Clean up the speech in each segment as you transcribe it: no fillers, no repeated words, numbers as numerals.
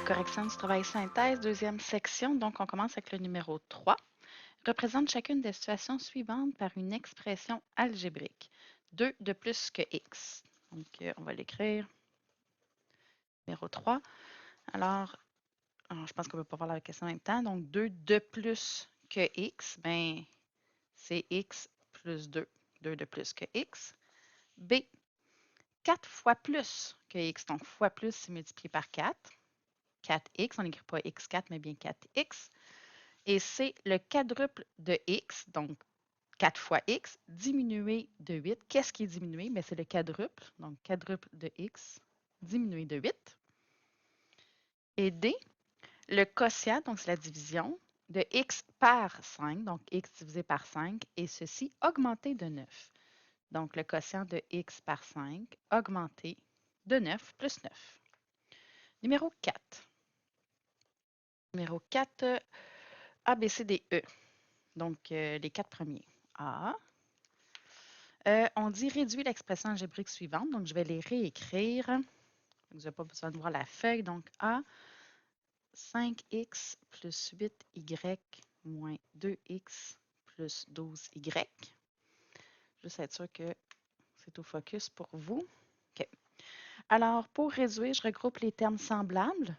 Correction du travail synthèse, deuxième section. Donc, on commence avec le numéro 3. Représente chacune des situations suivantes par une expression algébrique. 2 de plus que x. Donc, on va l'écrire. Numéro 3. Alors, je pense qu'on ne peut pas voir la question en même temps. Donc, 2 de plus que x, ben, c'est x plus 2. 2 de plus que x. B, 4 fois plus que x. Donc, fois plus, c'est multiplié par 4. 4x, on n'écrit pas x4, mais bien 4x. Et c'est le quadruple de x, donc 4 fois x, diminué de 8. Qu'est-ce qui est diminué? Bien, c'est le quadruple, donc quadruple de x diminué de 8. Et D, le quotient, donc c'est la division, de x par 5, donc x divisé par 5, et ceci augmenté de 9. Donc, le quotient de x par 5 augmenté de 9 plus 9. Numéro 4. Numéro 4, A, B, C, D, E. Donc, les 4 premiers. A. On dit réduire l'expression algébrique suivante. Donc, je vais les réécrire. Vous n'avez pas besoin de voir la feuille. Donc, A, 5x plus 8y moins 2x plus 12y. Juste être sûr que c'est au focus pour vous. OK. Alors, pour réduire, je regroupe les termes semblables.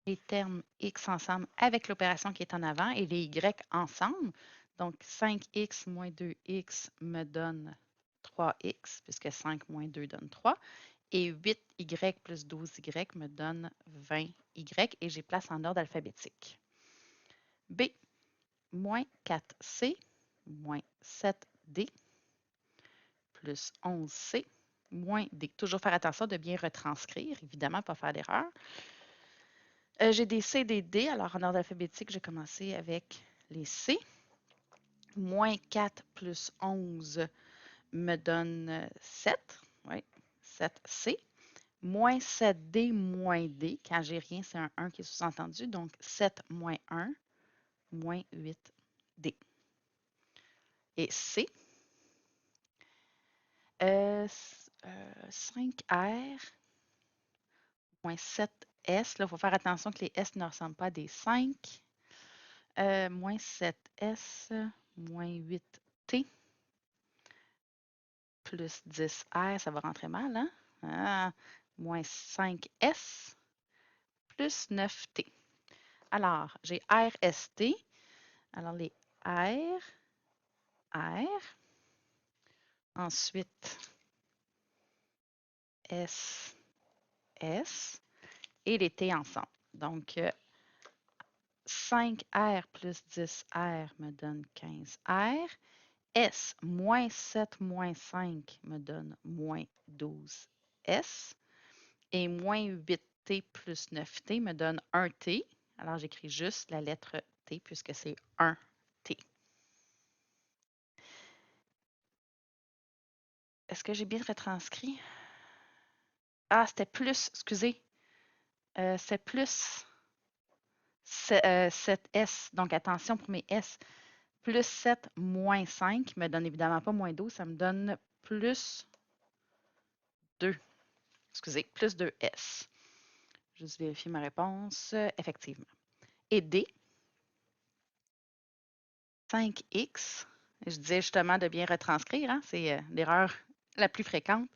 Les termes x ensemble avec l'opération qui est en avant et les y ensemble. Donc, 5x moins 2x me donne 3x, puisque 5 moins 2 donne 3. Et 8y plus 12y me donne 20y, et j'ai place en ordre alphabétique. B, moins 4c, moins 7d, plus 11c, moins d. Toujours faire attention de bien retranscrire, évidemment, pas faire d'erreur. J'ai des C et des D. Alors, en ordre alphabétique, j'ai commencé avec les C. Moins 4 plus 11 me donne 7. Oui, 7C. Moins 7D moins D. Quand j'ai rien, c'est un 1 qui est sous-entendu. Donc, 7 moins 1, moins 8D. Et C, 5R moins 7S. Là, il faut faire attention que les S ne ressemblent pas à des 5. Moins 7S, moins 8T, plus 10R, ça va rentrer mal, hein? Ah, moins 5S, plus 9T. Alors, j'ai RST. Alors, les R, R. Ensuite, S, S. Et les T ensemble. Donc, 5R plus 10R me donne 15R. S moins 7 moins 5 me donne moins 12S. Et moins 8T plus 9T me donne 1T. Alors, j'écris juste la lettre T puisque c'est 1T. Est-ce que j'ai bien retranscrit? Ah, c'était plus, excusez. C'est plus 7S. Donc, attention pour mes S. Plus 7 moins 5 me donne évidemment pas moins 12, ça me donne plus 2. Excusez, plus 2S. Juste vérifier ma réponse. Effectivement. Et D, 5X. Je disais justement de bien retranscrire, hein? C'est l'erreur la plus fréquente.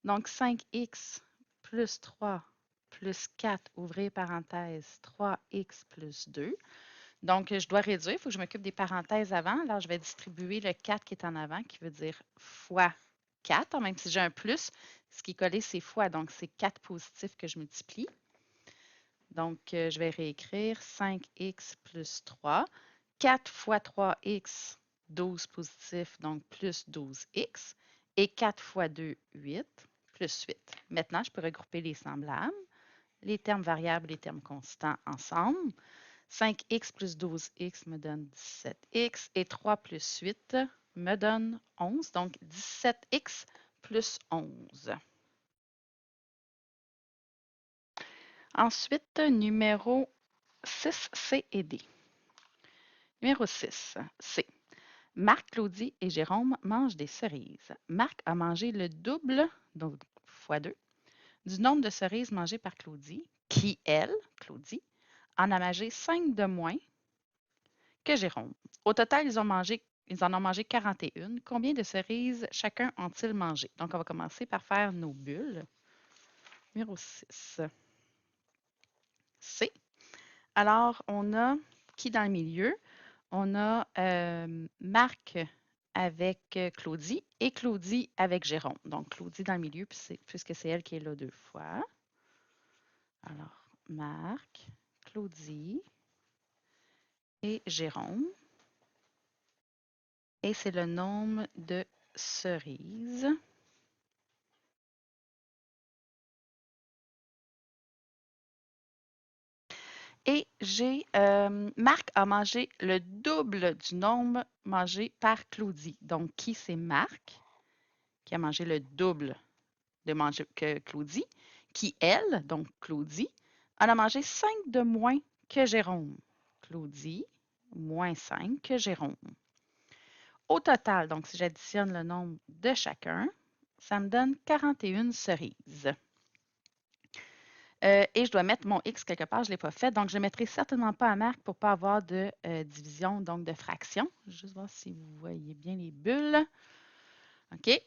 Donc, 5X plus 3 plus 4, ouvrez parenthèse, 3X plus 2. Donc, je dois réduire, il faut que je m'occupe des parenthèses avant. Alors, je vais distribuer le 4 qui est en avant, qui veut dire fois 4. Même si j'ai un plus, ce qui est collé, c'est fois. Donc, c'est 4 positifs que je multiplie. Donc, je vais réécrire 5x plus 3. 4 fois 3x, 12 positif, donc plus 12x. Et 4 fois 2, 8, plus 8. Maintenant, je peux regrouper les semblables, les termes variables et les termes constants ensemble. 5x plus 12x me donne 17x et 3 plus 8 me donne 11. Donc, 17x plus 11. Ensuite, numéro 6, C et D. Numéro 6, C. Marc, Claudie et Jérôme mangent des cerises. Marc a mangé le double, donc fois 2, du nombre de cerises mangées par Claudie, qui, elle, Claudie, en a mangé 5 de moins que Jérôme. Au total, ils en ont mangé 41. Combien de cerises chacun ont-ils mangé? Donc, on va commencer par faire nos bulles. Numéro 6. C. Alors, on a qui dans le milieu? On a Marc avec Claudie et Claudie avec Jérôme. Donc, Claudie dans le milieu, puisque c'est elle qui est là 2 fois. Alors, Marc, Claudie et Jérôme. Et c'est le nombre de cerises. Et Marc a mangé le double du nombre mangé par Claudie. Donc, qui c'est Marc, qui a mangé le double de manger que Claudie, qui, elle, donc Claudie, en a mangé 5 de moins que Jérôme. Claudie, moins 5 que Jérôme. Au total, donc si j'additionne le nombre de chacun, ça me donne 41 cerises. Et je dois mettre mon X quelque part, je ne l'ai pas fait. Donc, je ne mettrai certainement pas à Marc pour ne pas avoir de division, donc de fraction. Je vais juste voir si vous voyez bien les bulles. OK.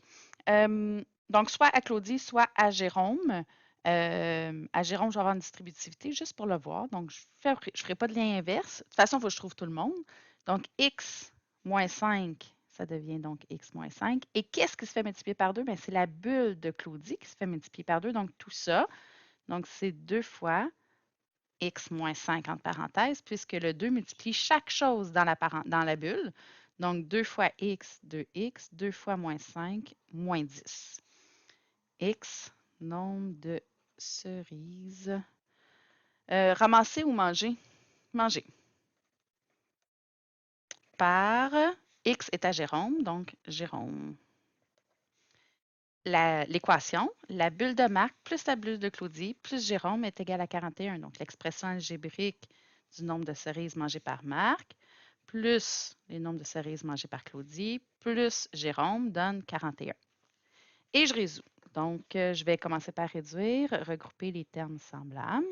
Donc, soit à Claudie, soit à Jérôme. À Jérôme, je vais avoir une distributivité juste pour le voir. Donc, je ne ferai pas de lien inverse. De toute façon, il faut que je trouve tout le monde. Donc, X moins 5, ça devient donc X moins 5. Et qu'est-ce qui se fait multiplier par 2? Bien, c'est la bulle de Claudie qui se fait multiplier par 2. Donc, tout ça. Donc, c'est 2 fois X moins 5 entre parenthèses, puisque le 2 multiplie chaque chose dans la bulle. Donc, 2 fois X, 2X, 2 fois moins 5, moins 10. X, nombre de cerises. Ramasser ou manger? Manger. Par X est à Jérôme, donc Jérôme. L'équation, la bulle de Marc plus la bulle de Claudie plus Jérôme est égale à 41. Donc, l'expression algébrique du nombre de cerises mangées par Marc plus les nombres de cerises mangées par Claudie plus Jérôme donne 41. Et je résous. Donc, je vais commencer par réduire, regrouper les termes semblables.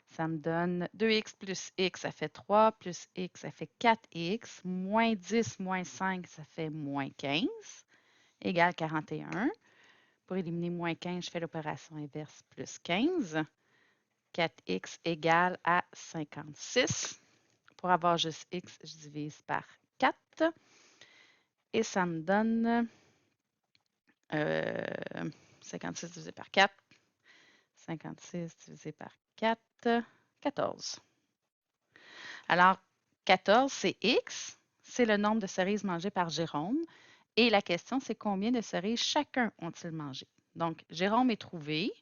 Ça me donne 2x plus x, ça fait 3, plus x, ça fait 4x, moins 10 moins 5, ça fait moins 15, égale 41. Pour éliminer moins 15, je fais l'opération inverse plus 15. 4x égale à 56. Pour avoir juste x, je divise par 4. Et ça me donne 56 divisé par 4. 56 divisé par 4, 14. Alors, 14, c'est x. C'est le nombre de cerises mangées par Jérôme. Et la question, c'est combien de cerises chacun ont-ils mangé? Donc, Jérôme est trouvé.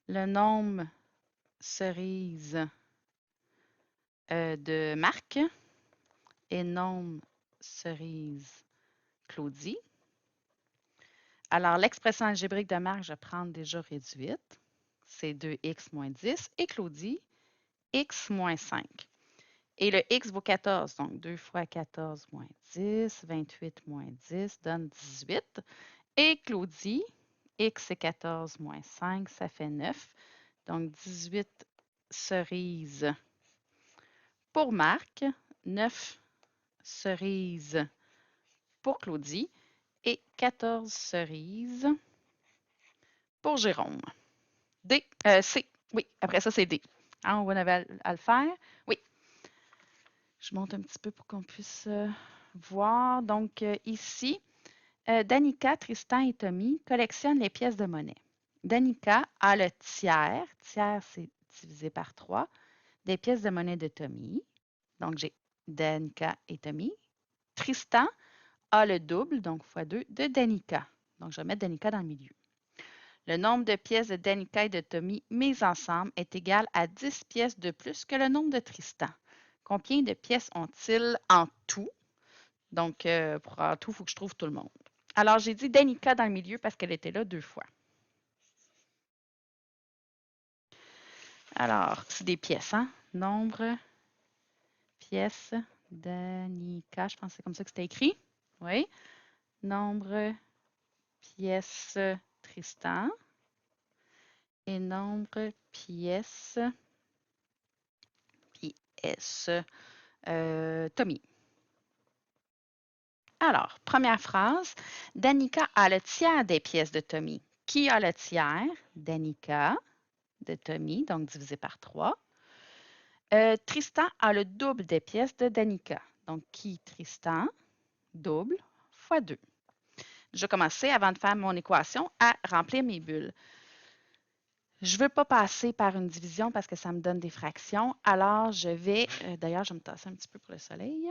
Le nombre cerises de Marc et nombre cerises Claudie. Alors, l'expression algébrique de Marc, je prends déjà réduite. C'est 2x moins 10. Et Claudie, x moins 5. Et le x vaut 14. Donc, 2 fois 14 moins 10, 28 moins 10 donne 18. Et Claudie, x est 14 moins 5, ça fait 9. Donc, 18 cerises pour Marc, 9 cerises pour Claudie et 14 cerises pour Jérôme. D, C. Oui, après ça, c'est D. Hein, on avait à le faire. Oui. Je monte un petit peu pour qu'on puisse voir. Donc, ici, Danica, Tristan et Tommy collectionnent les pièces de monnaie. Danica a le tiers. Tiers, c'est divisé par 3. Des pièces de monnaie de Tommy. Donc, j'ai Danica et Tommy. Tristan a le double, donc fois 2, de Danica. Donc, je vais mettre Danica dans le milieu. Le nombre de pièces de Danica et de Tommy mises ensemble est égal à 10 pièces de plus que le nombre de Tristan. Combien de pièces ont-ils en tout? Donc, pour en tout, il faut que je trouve tout le monde. Alors, j'ai dit Danica dans le milieu parce qu'elle était là 2 fois. Alors, c'est des pièces, hein? Nombre, pièces, Danica. Je pense que c'est comme ça que c'était écrit. Oui. Nombre, pièces, Tristan. et nombre pièces. Tommy. Alors, première phrase. Danica a le tiers des pièces de Tommy. Qui a le tiers? Danica de Tommy, donc divisé par 3. Tristan a le double des pièces de Danica. Donc, qui Tristan? Double fois 2. Je vais commencer, avant de faire mon équation, à remplir mes bulles. Je ne veux pas passer par une division parce que ça me donne des fractions. Alors, je vais... D'ailleurs, je vais me tasser un petit peu pour le soleil.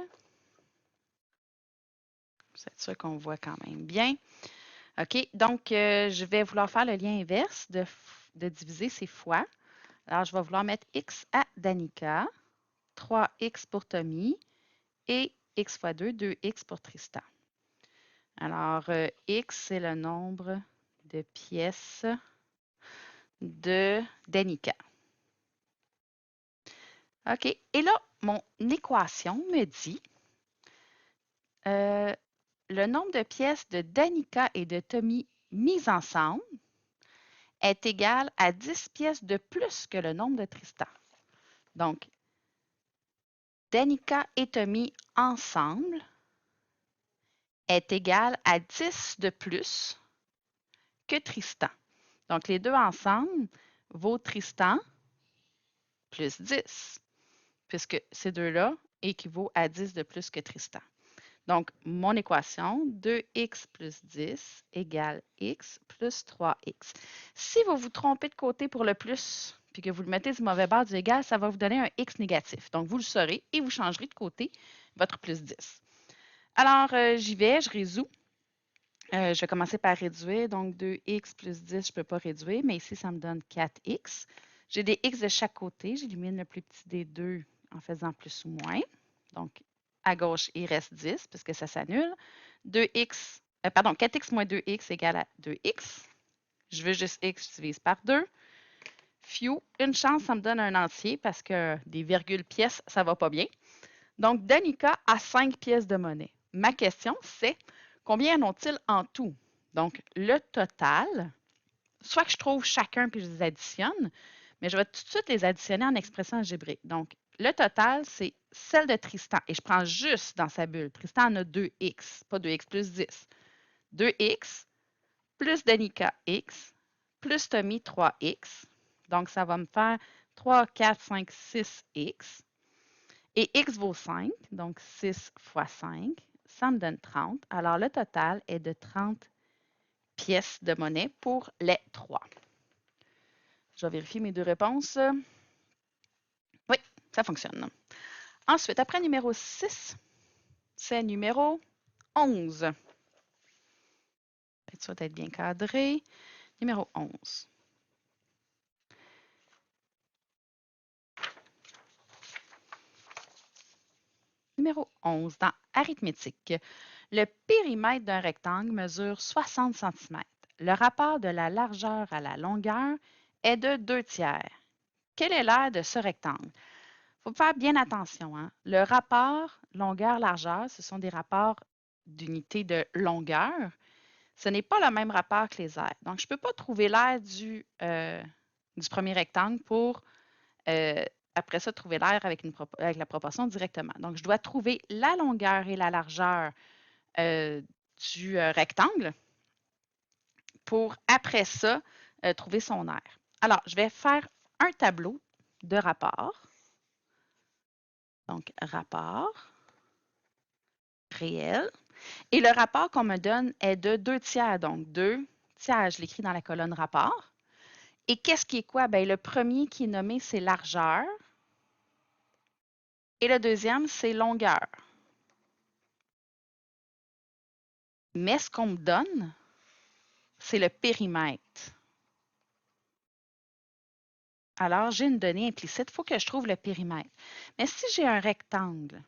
C'est sûr qu'on voit quand même bien. OK, donc je vais vouloir faire le lien inverse de diviser ces fois. Alors, je vais vouloir mettre x à Danica, 3x pour Tommy et x fois 2, 2x pour Tristan. Alors, x, c'est le nombre de pièces de Danica. OK, et là, mon équation me dit le nombre de pièces de Danica et de Tommy mises ensemble est égal à 10 pièces de plus que le nombre de Tristan. Donc, Danica et Tommy ensemble est égal à 10 de plus que Tristan. Donc, les deux ensemble vaut Tristan plus 10, puisque ces deux-là équivaut à 10 de plus que Tristan. Donc, mon équation, 2x plus 10 égale x plus 3x. Si vous vous trompez de côté pour le plus, puis que vous le mettez du mauvais bord du égal, ça va vous donner un x négatif. Donc, vous le saurez et vous changerez de côté votre plus 10. Alors, j'y vais, je résous. Je vais commencer par réduire. Donc, 2x plus 10, je ne peux pas réduire, mais ici, ça me donne 4x. J'ai des x de chaque côté. J'élimine le plus petit des deux en faisant plus ou moins. Donc, à gauche, il reste 10 puisque ça s'annule. 4x moins 2x égale à 2x. Je veux juste x, je divise par 2. Phew, une chance, ça me donne un entier parce que des virgules pièces, ça ne va pas bien. Donc, Danica a 5 pièces de monnaie. Ma question, c'est combien en ont-ils en tout? Donc, le total, soit que je trouve chacun puis je les additionne, mais je vais tout de suite les additionner en expression algébrique. Donc, le total, c'est celle de Tristan. Et je prends juste dans sa bulle. Tristan en a 2x, pas 2x plus 10. 2x plus Danica x plus Tommy 3x. Donc, ça va me faire 3, 4, 5, 6x. Et x vaut 5, donc 6 fois 5, ça me donne 30. Alors, le total est de 30 pièces de monnaie pour les 3. Je vais vérifier mes deux réponses. Oui, ça fonctionne. Ensuite, après numéro 6, c'est numéro 11. Être sûr d'être bien cadré. Numéro 11. Numéro 11, dans arithmétique. Le périmètre d'un rectangle mesure 60 cm. Le rapport de la largeur à la longueur est de 2 tiers. Quel est l'aire de ce rectangle? Il faut faire bien attention. Hein? Le rapport longueur-largeur, ce sont des rapports d'unité de longueur. Ce n'est pas le même rapport que les aires. Donc, je ne peux pas trouver l'aire du premier rectangle pour, après ça, trouver l'aire avec la proportion directement. Donc, je dois trouver la longueur et la largeur du rectangle pour, après ça, trouver son aire. Alors, je vais faire un tableau de rapport. Donc, rapport réel. Et le rapport qu'on me donne est de 2 tiers. Donc, 2 tiers, je l'écris dans la colonne rapport. Et qu'est-ce qui est quoi? Bien, le premier qui est nommé, c'est largeur. Et le deuxième, c'est longueur. Mais ce qu'on me donne, c'est le périmètre. Alors, j'ai une donnée implicite. Il faut que je trouve le périmètre. Mais si j'ai un rectangle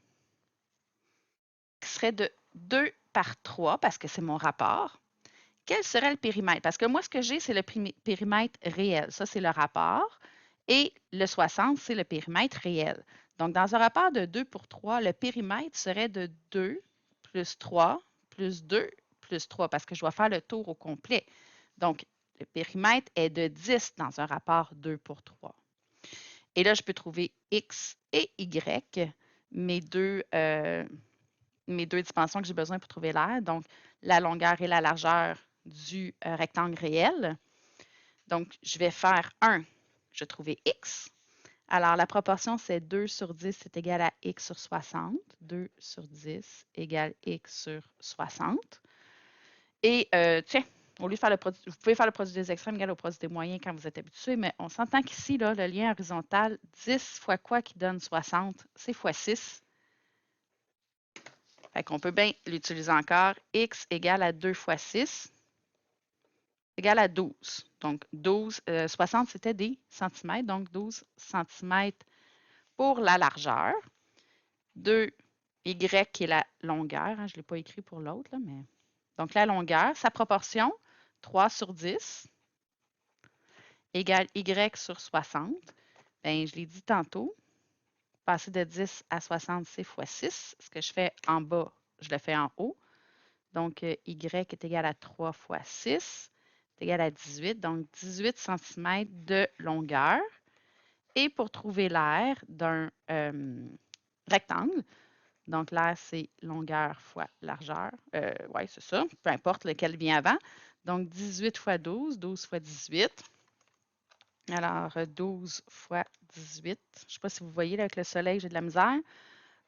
qui serait de 2 par 3, parce que c'est mon rapport, quel serait le périmètre? Parce que moi, ce que j'ai, c'est le périmètre réel. Ça, c'est le rapport. Et le 60, c'est le périmètre réel. Donc, dans un rapport de 2 pour 3, le périmètre serait de 2 plus 3 plus 2 plus 3, parce que je dois faire le tour au complet. Donc, le périmètre est de 10 dans un rapport 2 pour 3. Et là, je peux trouver X et Y, mes deux dimensions que j'ai besoin pour trouver l'aire, donc la longueur et la largeur du rectangle réel. Donc, je vais faire 1, je vais trouver X. Alors, la proportion, c'est 2 sur 10, c'est égal à X sur 60. 2 sur 10 égale X sur 60. Et tiens, au lieu de faire le produit, vous pouvez faire le produit des extrêmes égal au produit des moyens quand vous êtes habitué, mais on s'entend qu'ici, là, le lien horizontal, 10 fois quoi qui donne 60? C'est fois 6. Fait qu'on peut bien l'utiliser encore. X égale à 2 fois 6 égale à 12. Donc, 60, c'était des centimètres. Donc, 12 centimètres pour la largeur. 2, Y qui est la longueur. Hein, je ne l'ai pas écrit pour l'autre, mais... Donc, la longueur, sa proportion, 3 sur 10 égale Y sur 60. Bien, je l'ai dit tantôt, passer de 10 à 60, c'est fois 6. Ce que je fais en bas, je le fais en haut. Donc, Y est égal à 3 fois 6, est égal à 18. Donc, 18 cm de longueur. Et pour trouver l'aire d'un rectangle, donc l'aire, c'est longueur fois largeur. Oui, c'est ça, peu importe lequel vient avant. Donc, 18 fois 12, 12 fois 18. Alors, 12 fois 18. Je ne sais pas si vous voyez, là, avec le soleil, j'ai de la misère.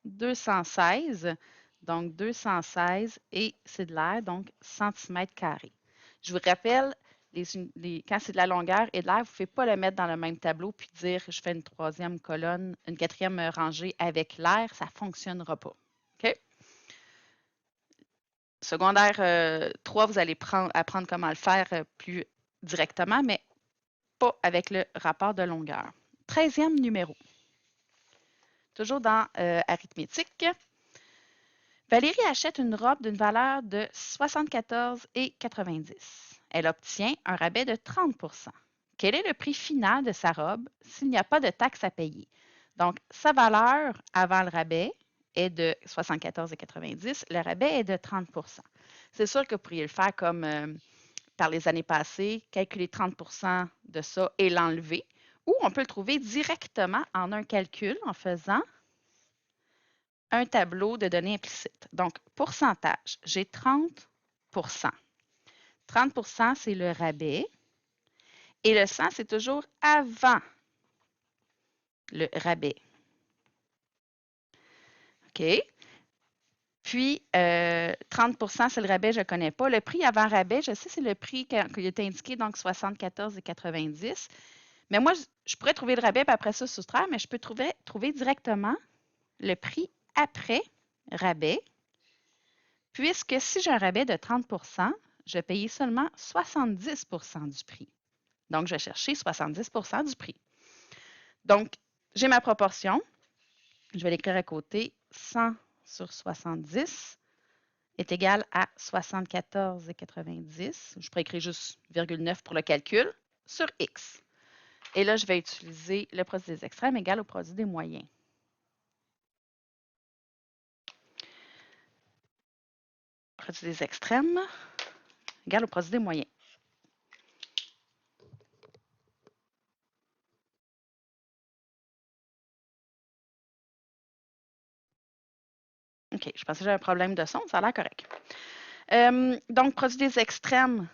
216. Donc, 216 et c'est de l'air, donc centimètres carrés. Je vous rappelle, quand c'est de la longueur et de l'air, vous ne pouvez pas le mettre dans le même tableau puis dire je fais une troisième colonne, une quatrième rangée avec l'air, ça ne fonctionnera pas. OK? Secondaire 3, vous allez apprendre comment le faire plus directement, mais pas avec le rapport de longueur. 13e numéro. Toujours dans arithmétique. Valérie achète une robe d'une valeur de 74,90. Elle obtient un rabais de 30 %. Quel est le prix final de sa robe s'il n'y a pas de taxe à payer? Donc, sa valeur avant le rabais est de 74,90. Le rabais est de 30 %. C'est sûr que vous pourriez le faire comme par les années passées, calculer 30 % de ça et l'enlever. Ou on peut le trouver directement en un calcul en faisant un tableau de données implicites. Donc, pourcentage, j'ai 30 %. 30 %, c'est le rabais. Et le 100, c'est toujours avant le rabais. OK? Puis, 30 % c'est le rabais, je ne connais pas. Le prix avant rabais, je sais, c'est le prix qui est indiqué, donc 74,90. Mais moi, je pourrais trouver le rabais, puis après ça, soustraire, mais je peux trouver directement le prix après rabais, puisque si j'ai un rabais de 30 % je vais payer seulement 70 % du prix. Donc, je vais chercher 70 % du prix. Donc, j'ai ma proportion. Je vais l'écrire à côté. 100 sur 70 est égal à 74,90. Je pourrais écrire juste 0,9 pour le calcul sur X. Et là, je vais utiliser le produit des extrêmes égal au produit des moyens. Produit des extrêmes égal au produit des moyens. OK, je pensais que j'avais un problème de son, ça a l'air correct. Donc, produit des extrêmes,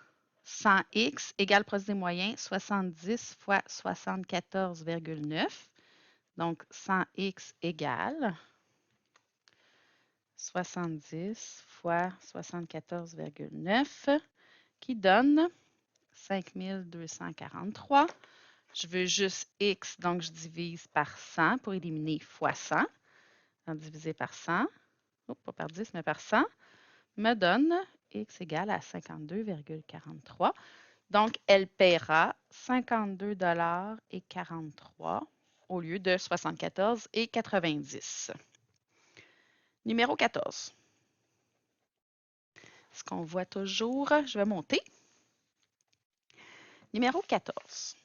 100x égale produit des moyens, 70 fois 74,9. Donc, 100x égale 70 fois 74,9 qui donne 5243. Je veux juste x, donc je divise par 100 pour éliminer fois 100. Donc, divisé par 100, pas par 10, mais par 100, me donne x égale à 52,43. Donc, elle paiera 52,43 $ au lieu de 74,90. Numéro 14. Est-ce qu'on voit toujours? Je vais monter. Numéro 14.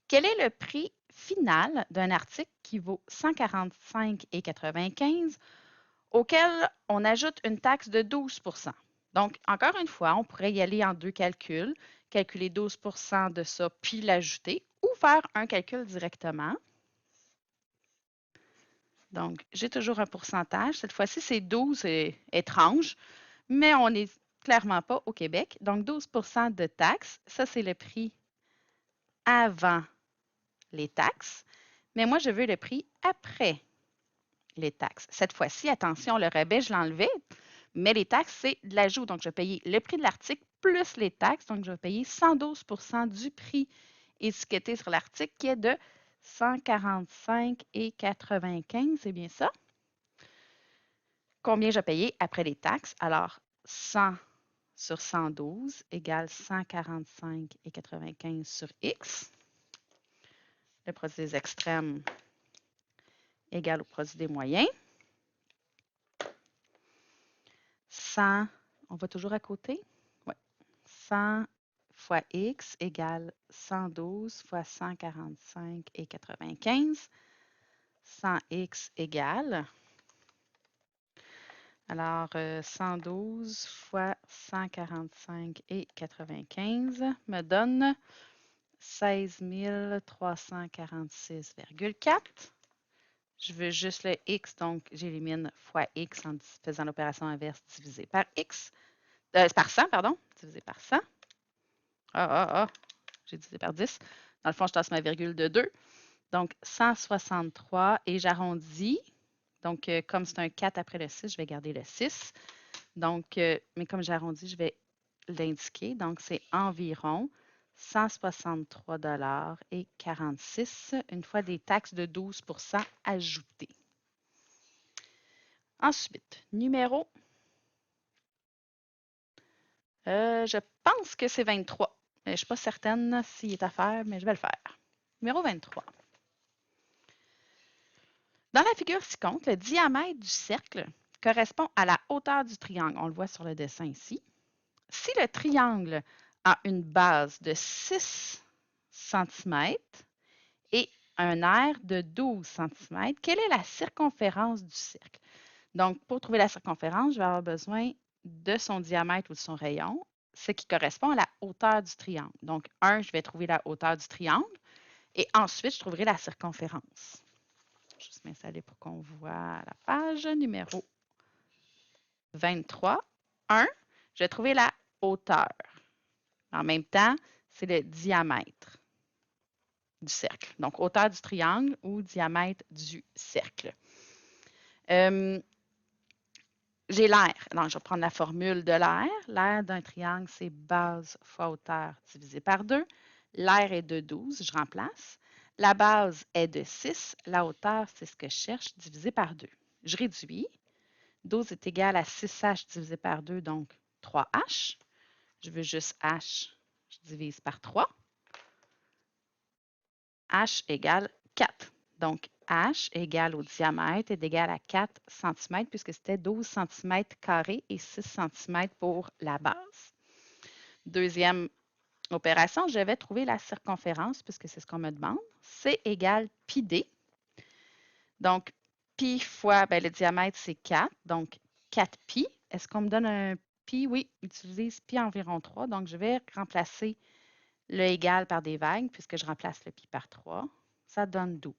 Quel est le prix final d'un article qui vaut 145,95 auquel on ajoute une taxe de 12 %? Donc, encore une fois, on pourrait y aller en deux calculs, calculer 12 de ça, puis l'ajouter, ou faire un calcul directement. Donc, j'ai toujours un pourcentage. Cette fois-ci, c'est 12, c'est étrange, mais on n'est clairement pas au Québec. Donc, 12 de taxes, ça, c'est le prix avant les taxes. Mais moi, je veux le prix après les taxes. Cette fois-ci, attention, le rabais, je l'enlevais, mais les taxes, c'est de l'ajout. Donc, je vais payer le prix de l'article plus les taxes. Donc, je vais payer 112 du prix étiqueté sur l'article qui est de 145,95. C'est bien ça? Combien je vais payer après les taxes? Alors, 100 sur 112 égale 145,95 sur X. Le produit des extrêmes égale au produit des moyens. 100, on va toujours à côté? Oui. 100 fois X égale 112 fois 145,95. 100X égale, alors 112 fois 145,95 me donne 16 346,4. Je veux juste le X, donc j'élimine fois X en faisant l'opération inverse divisé par X. Par 100, pardon, divisé par 100. J'ai divisé par 10. Dans le fond, je tasse ma virgule de 2. Donc, 163 et j'arrondis. Donc, comme c'est un 4 après le 6, je vais garder le 6. Donc, mais comme j'arrondis, je vais l'indiquer. Donc, c'est environ 163,46 une fois des taxes de 12 ajoutées. Ensuite, numéro, je pense que c'est 23. Je ne suis pas certaine s'il est à faire, mais je vais le faire. Numéro 23. Dans la figure ci-contre, le diamètre du cercle correspond à la hauteur du triangle. On le voit sur le dessin ici. Si le triangle a une base de 6 cm et un aire de 12 cm, quelle est la circonférence du cercle? Donc, pour trouver la circonférence, je vais avoir besoin de son diamètre ou de son rayon, ce qui correspond à la hauteur du triangle. Donc, je vais trouver la hauteur du triangle et ensuite, je trouverai la circonférence. Je vais juste m'installer pour qu'on voit la page numéro 23. 1, je vais trouver la hauteur. En même temps, c'est le diamètre du cercle. Donc, hauteur du triangle ou diamètre du cercle. J'ai l'air. Donc, je vais prendre la formule de l'air. L'air d'un triangle, c'est base fois hauteur divisé par 2. L'air est de 12, je remplace. La base est de 6. La hauteur, c'est ce que je cherche, divisé par 2. Je réduis. 12 est égal à 6H divisé par 2, donc 3H. Je veux juste H, je divise par 3. H égale 4. Donc, H égale au diamètre est égal à 4 cm puisque c'était 12 cm carrés et 6 cm pour la base. Deuxième opération, je vais trouver la circonférence puisque c'est ce qu'on me demande. C égale pi d. Donc, pi fois, le diamètre, c'est 4. Donc, 4 pi. Est-ce qu'on me donne un pi? Oui, utilise pi environ 3. Donc, je vais remplacer le égal par des vagues, puisque je remplace le pi par 3, ça donne 12.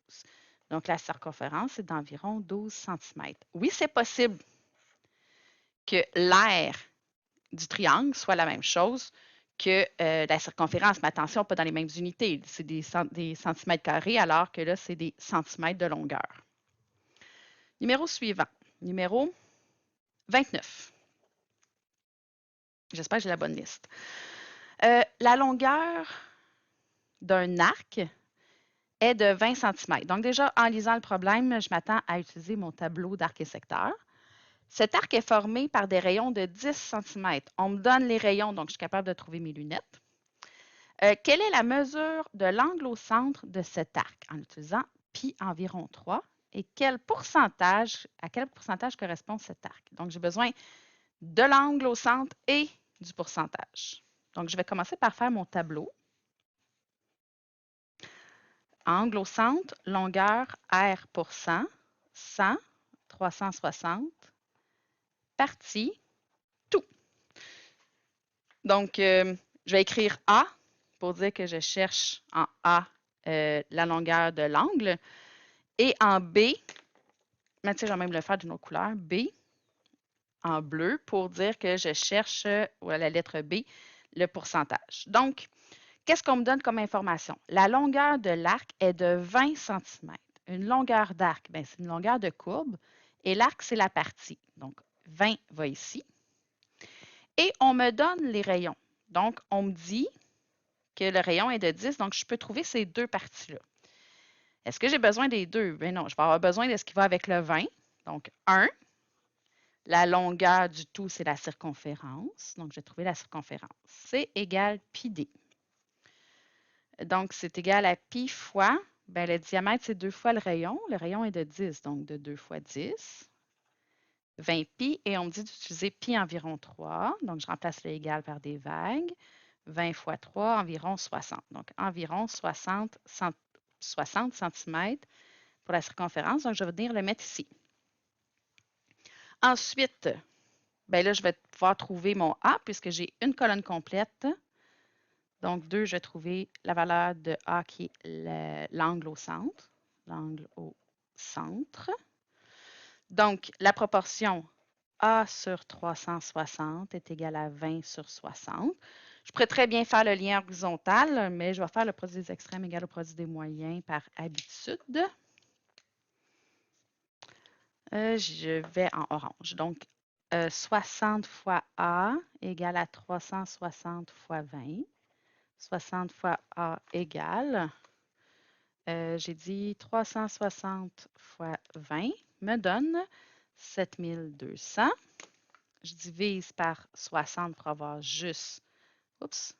Donc, la circonférence est d'environ 12 cm. Oui, c'est possible que l'aire du triangle soit la même chose que la circonférence, mais attention, pas dans les mêmes unités. C'est des centimètres carrés, alors que là, c'est des centimètres de longueur. Numéro suivant, numéro 29. J'espère que j'ai la bonne liste. La longueur d'un arc est de 20 cm. Donc déjà, en lisant le problème, je m'attends à utiliser mon tableau d'arc et secteur. Cet arc est formé par des rayons de 10 cm. On me donne les rayons, donc je suis capable de trouver mes lunettes. Quelle est la mesure de l'angle au centre de cet arc en utilisant pi environ 3 et à quel pourcentage correspond cet arc? Donc, j'ai besoin de l'angle au centre et du pourcentage. Donc, je vais commencer par faire mon tableau. Angle au centre, longueur R pour 100, 100, 360, partie, tout. Donc, je vais écrire A pour dire que je cherche en A la longueur de l'angle. Et en B, mais tu sais, je vais même le faire d'une autre couleur, B en bleu pour dire que je cherche, ou à la lettre B, le pourcentage. Donc, qu'est-ce qu'on me donne comme information? La longueur de l'arc est de 20 cm. Une longueur d'arc, c'est une longueur de courbe et l'arc, c'est la partie. Donc, 20 va ici. Et on me donne les rayons. Donc, on me dit que le rayon est de 10, donc je peux trouver ces deux parties-là. Est-ce que j'ai besoin des deux? Bien non, je vais avoir besoin de ce qui va avec le 20. Donc, 1. La longueur du tout, c'est la circonférence. Donc, j'ai trouvé la circonférence. C égale pi d. Donc, c'est égal à pi fois, le diamètre, c'est 2 fois le rayon. Le rayon est de 10, donc de 2 fois 10. 20 pi, et on me dit d'utiliser pi environ 3. Donc, je remplace le égal par des vagues. 20 fois 3, environ 60. Donc, environ 60 cm pour la circonférence. Donc, je vais venir le mettre ici. Ensuite, là, je vais pouvoir trouver mon A puisque j'ai une colonne complète. Donc, 2, je vais trouver la valeur de A qui est l'angle au centre. L'angle au centre. Donc, la proportion A sur 360 est égale à 20 sur 60. Je pourrais très bien faire le lien horizontal, mais je vais faire le produit des extrêmes égal au produit des moyens par habitude. Je vais en orange. Donc, 60 fois A égale à 360 fois 20. 60 fois A égale, j'ai dit 360 fois 20 me donne 7200. Je divise par 60 pour avoir juste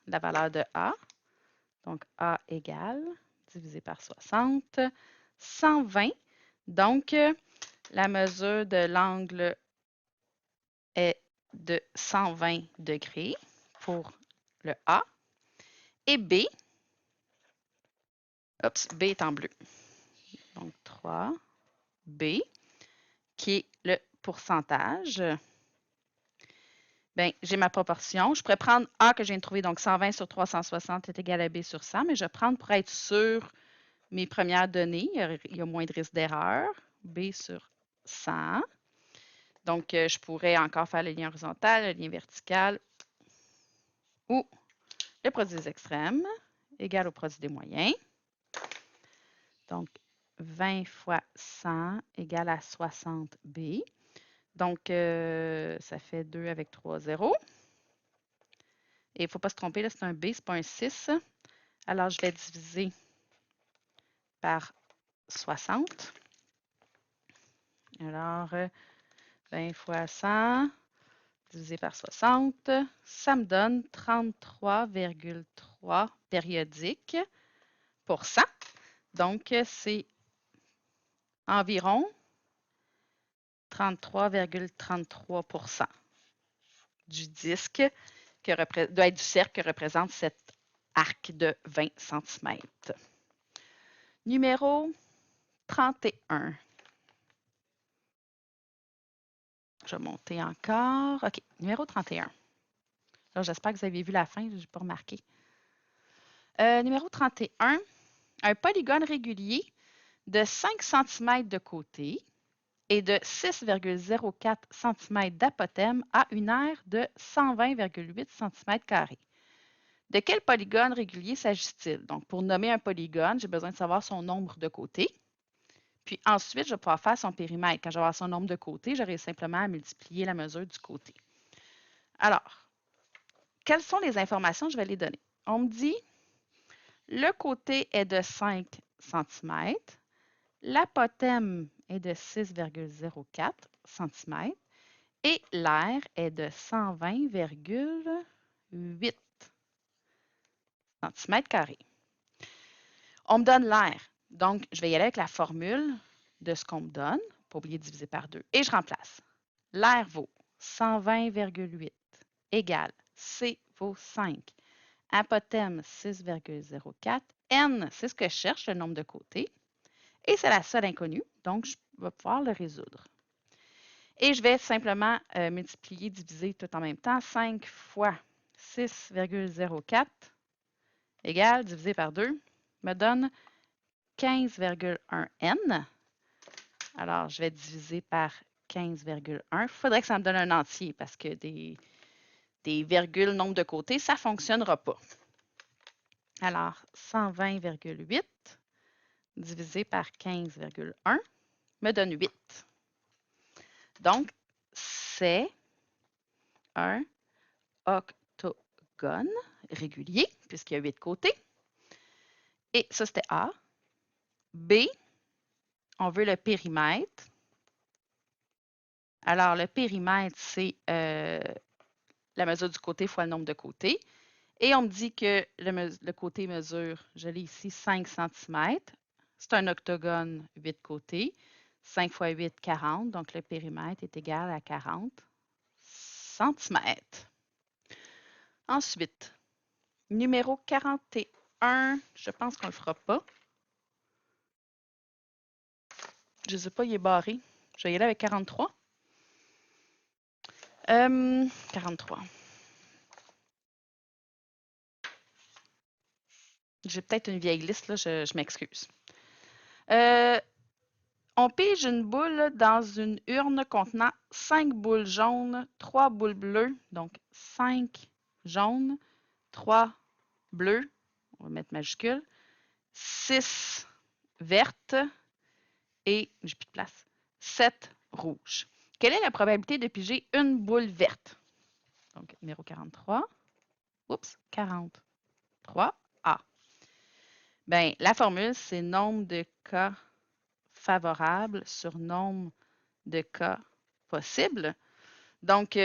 la valeur de A. Donc, A égale, divisé par 60, 120. Donc, la mesure de l'angle est de 120 degrés pour le A. Et B, B est en bleu. Donc, 3B, qui est le pourcentage. J'ai ma proportion. Je pourrais prendre A que je viens de trouver, donc 120 sur 360 est égal à B sur 100, mais je vais prendre pour être sûr mes premières données. Il y a moins de risque d'erreur. B sur 100. Donc, je pourrais encore faire le lien horizontal, le lien vertical ou le produit des extrêmes égal au produit des moyens. Donc, 20 fois 100 égale à 60B. Donc, ça fait 2 avec 3 zéros. Et il ne faut pas se tromper, là, c'est un B, ce n'est pas un 6. Alors, je vais diviser par 60. Alors, 20 fois 100 divisé par 60, ça me donne 33,3 périodiques pour 100. Donc, c'est environ 33,33 du disque doit être du cercle que représente cet arc de 20 cm. Numéro 31. Je vais monter encore. OK, numéro 31. Alors, j'espère que vous avez vu la fin, je n'ai pas remarqué. Numéro 31, un polygone régulier de 5 cm de côté et de 6,04 cm d'apothème a une aire de 120,8 cm². De quel polygone régulier s'agit-il? Donc, pour nommer un polygone, j'ai besoin de savoir son nombre de côtés. Puis ensuite, je vais pouvoir faire son périmètre. Quand je vais avoir son nombre de côtés, j'aurai simplement à multiplier la mesure du côté. Alors, quelles sont les informations? Je vais les donner. On me dit, le côté est de 5 cm, l'apothème est de 6,04 cm et l'aire est de 120,8 cm². On me donne l'aire. Donc, je vais y aller avec la formule de ce qu'on me donne, pas oublier de diviser par 2, et je remplace. L'aire vaut 120,8 égale C vaut 5. Apothème 6,04. N, c'est ce que je cherche, le nombre de côtés. Et c'est la seule inconnue, donc je vais pouvoir le résoudre. Et je vais simplement multiplier, diviser tout en même temps. 5 fois 6,04 égale, divisé par 2, me donne 15,1 n. Alors, je vais diviser par 15,1. Il faudrait que ça me donne un entier parce que des virgules, nombre de côtés, ça ne fonctionnera pas. Alors, 120,8 divisé par 15,1 me donne 8. Donc, c'est un octogone régulier, puisqu'il y a 8 côtés. Et ça, c'était A. B, on veut le périmètre. Alors, le périmètre, c'est la mesure du côté fois le nombre de côtés. Et on me dit que le côté mesure, je l'ai ici, 5 cm. C'est un octogone 8 côtés. 5 fois 8, 40. Donc, le périmètre est égal à 40 cm. Ensuite, numéro 41, je pense qu'on ne le fera pas. Je ne sais pas, il est barré. Je vais y aller avec 43. 43. J'ai peut-être une vieille liste, là, je m'excuse. On pige une boule dans une urne contenant 5 boules jaunes, 3 boules bleues, donc 5 jaunes, 3 bleus, on va mettre majuscule, 6 vertes et, j'ai plus de place, 7 rouges. Quelle est la probabilité de piger une boule verte? Donc, numéro 43. Oups, 43A. Bien, la formule, c'est nombre de cas favorables sur nombre de cas possibles. Donc,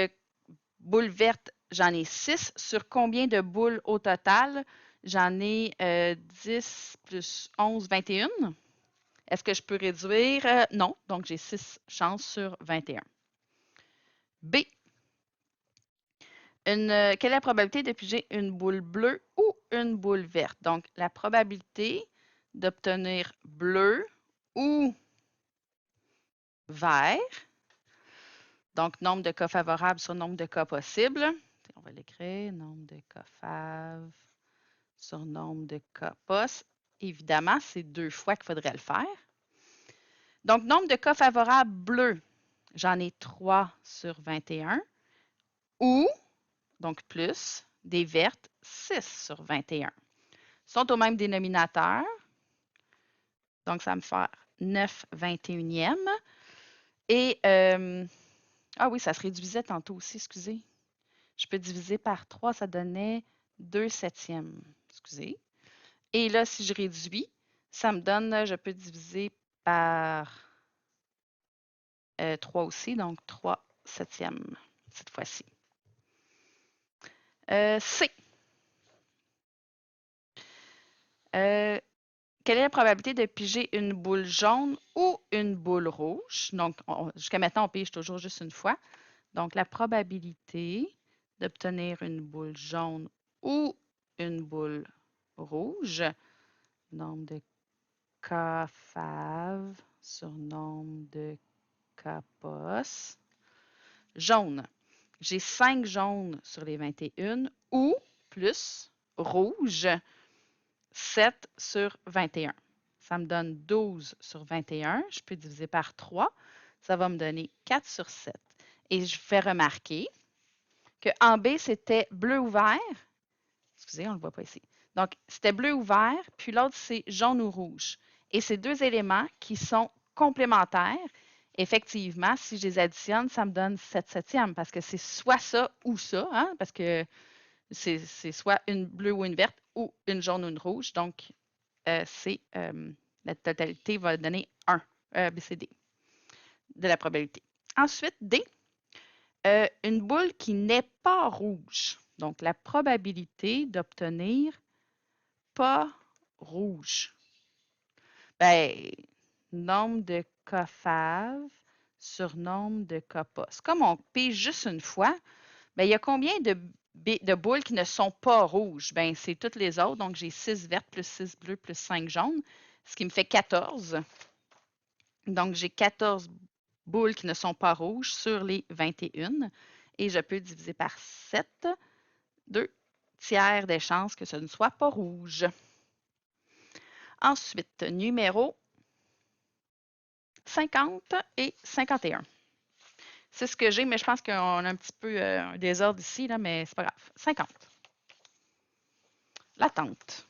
boule verte, j'en ai 6. Sur combien de boules au total? J'en ai 10 plus 11, 21. Est-ce que je peux réduire? Non. Donc, j'ai 6 chances sur 21. B. Quelle est la probabilité de piger une boule bleue ou une boule verte? Donc, la probabilité d'obtenir bleu ou vert. Donc, nombre de cas favorables sur nombre de cas possibles. On va l'écrire. Nombre de cas fav sur nombre de cas poss. Évidemment, c'est 2 fois qu'il faudrait le faire. Donc, nombre de cas favorables bleus, j'en ai 3 sur 21. Ou, donc plus, des vertes, 6 sur 21. Ils sont au même dénominateur. Donc, ça va me faire 9 21e. Et, ah oui, ça se réduisait tantôt aussi, excusez. Je peux diviser par 3, ça donnait 2 septièmes. Excusez. Et là, si je réduis, ça me donne, je peux diviser par 3 aussi, donc 3 septièmes cette fois-ci. C. Quelle est la probabilité de piger une boule jaune ou une boule rouge? Donc, jusqu'à maintenant, on pige toujours juste une fois. Donc, la probabilité d'obtenir une boule jaune ou une boule rouge, nombre de cas fav sur nombre de cas poss. Jaune. J'ai 5 jaunes sur les 21 ou plus rouge, 7 sur 21. Ça me donne 12 sur 21. Je peux diviser par 3. Ça va me donner 4 sur 7. Et je fais remarquer qu'en B, c'était bleu ou vert. Excusez, on ne le voit pas ici. Donc, c'était bleu ou vert, puis l'autre, c'est jaune ou rouge. Et ces deux éléments qui sont complémentaires, effectivement, si je les additionne, ça me donne 7 septièmes parce que c'est soit ça ou ça, hein, parce que c'est soit une bleue ou une verte ou une jaune ou une rouge. Donc, la totalité va donner 1, BCD, de la probabilité. Ensuite, D, une boule qui n'est pas rouge. Donc, la probabilité d'obtenir pas rouge. Ben, nombre de cas fav sur nombre de cas poss. Comme on pige juste une fois, ben, il y a combien de boules qui ne sont pas rouges? Ben, c'est toutes les autres. Donc, j'ai 6 vertes plus 6 bleues plus 5 jaunes, ce qui me fait 14. Donc, j'ai 14 boules qui ne sont pas rouges sur les 21. Et je peux diviser par 7. 2 tiers des chances que ce ne soit pas rouge. Ensuite, numéro 50 et 51. C'est ce que j'ai, mais je pense qu'on a un petit peu un désordre ici, là, mais c'est pas grave. 50. La tente.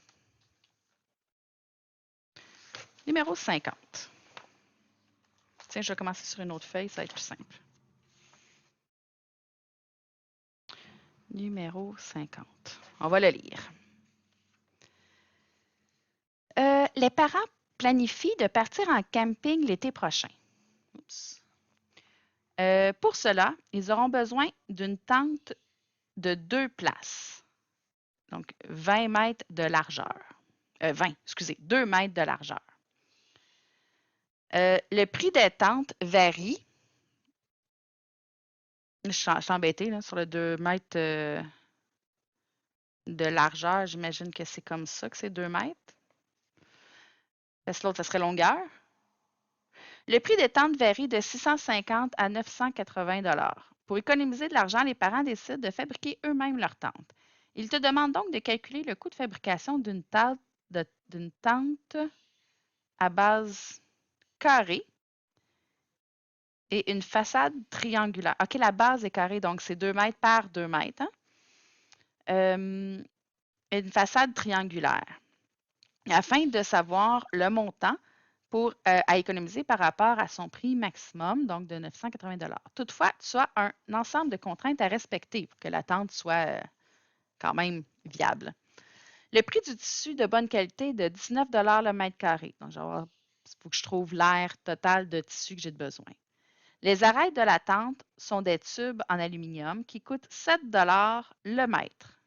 Numéro 50. Tiens, je vais commencer sur une autre feuille, ça va être plus simple. Numéro 50. On va le lire. Les parents planifient de partir en camping l'été prochain. Oups. Pour cela, ils auront besoin d'une tente de 2 places. Donc, 20 mètres de largeur. 2 mètres de largeur. Le prix des tentes varie. Je suis embêtée là, sur le 2 mètres de largeur. J'imagine que c'est comme ça que c'est 2 mètres. Parce que l'autre, ça serait longueur. Le prix des tentes varie de 650 à 980 $. Pour économiser de l'argent, les parents décident de fabriquer eux-mêmes leurs tentes. Ils te demandent donc de calculer le coût de fabrication d'une tente à base carrée et une façade triangulaire. OK, la base est carrée, donc c'est 2 mètres par 2 mètres. Hein? Une façade triangulaire. Afin de savoir le montant à économiser par rapport à son prix maximum, donc de 980 $. Toutefois, tu as un ensemble de contraintes à respecter pour que la tente soit quand même viable. Le prix du tissu de bonne qualité est de 19 $ le mètre carré. Donc, il faut que je trouve l'air total de tissu que j'ai besoin. Les arêtes de la tente sont des tubes en aluminium qui coûtent 7 $ le mètre.